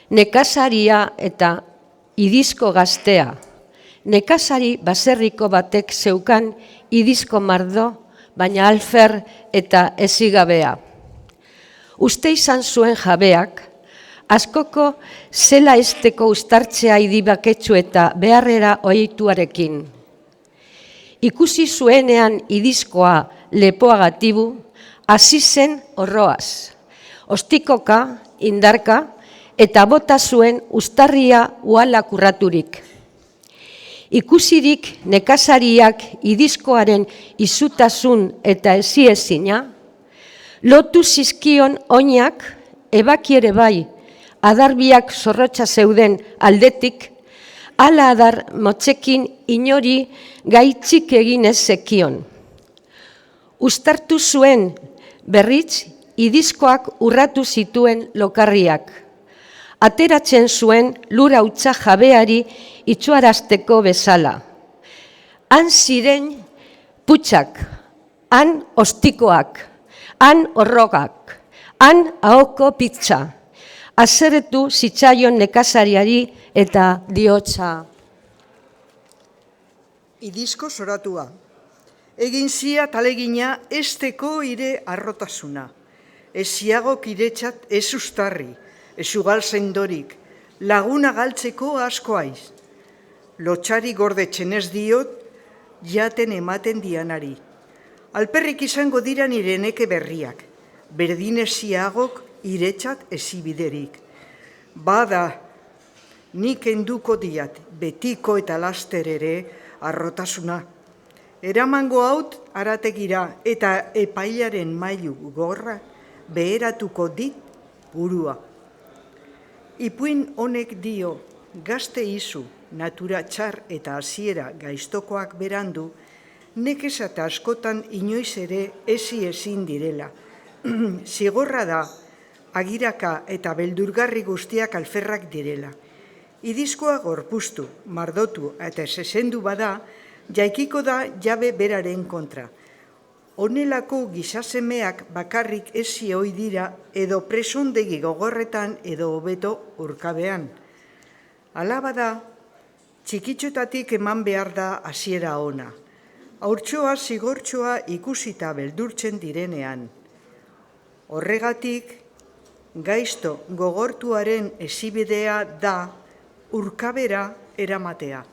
nekazaria eta idizko gaztea. Nekazari baserriko batek zeukan idizko mardo, baina alfer eta ezigabea. Uste izan zuen jabeak, askoko zela esteko ustartzea idibaketsu eta beharrera ohituarekin. Ikusi zuenean idizkoa lepoagatibu, hasi zen horroaz. Ostikoka, indarka, eta bota zuen ustarria uhala kurraturik. Ikusirik nekazariak idizkoaren izutasun eta eziezina, lotu zizkion oinak, ebakiere bai, adarbiak zorrotza zeuden aldetik, hala adar motzekin inori gaitzik egin ez zekion. Uztartu zuen berriz idizkoak urratu zituen lokarriak. Ateratzen zuen lura utza jabeari itxuarazteko bezala. Han ziren putxak, han ostikoak, han horrogak, han ahoko pizza. Haserretu zitzaion nekazariari eta diotza. Idizko zoratua. Egin zia talegina esteko ire arrotasuna. Eziagok iretzat ez ustarri, ez ugal zendorik, laguna galtzeko asko aiz. Lotxari gordetzen ez diot, jaten ematen dianari. Alperrik izango dira nire neke berriak, berdin eziagok iretzat ezibiderik. Bada, nik enduko diat, betiko eta laster ere arrotasuna. Eramango haut arategira eta epailaren mailu gorra beheratuko dit burua. Ipuin honek dio, gazte izu, natura txar eta hasiera gaiztokoak berandu, nekez eta askotan inoiz ere ezin direla. Zigorra da, agiraka eta beldurgarri guztiak alferrak direla. Idizkoa gorpuztu, mardotu eta zezendu bada, jaikiko da jabe beraren kontra. Honelako gizasemeak bakarrik ezi hoi dira edo presondegi gogorretan edo hobeto urkabean. Hala bada, txikitxotatik eman behar da hasiera ona. Haurtxoa zigortxoa ikusita beldurtzen direnean. Horregatik, gaizto gogortuaren ezibidea da urkabera eramatea.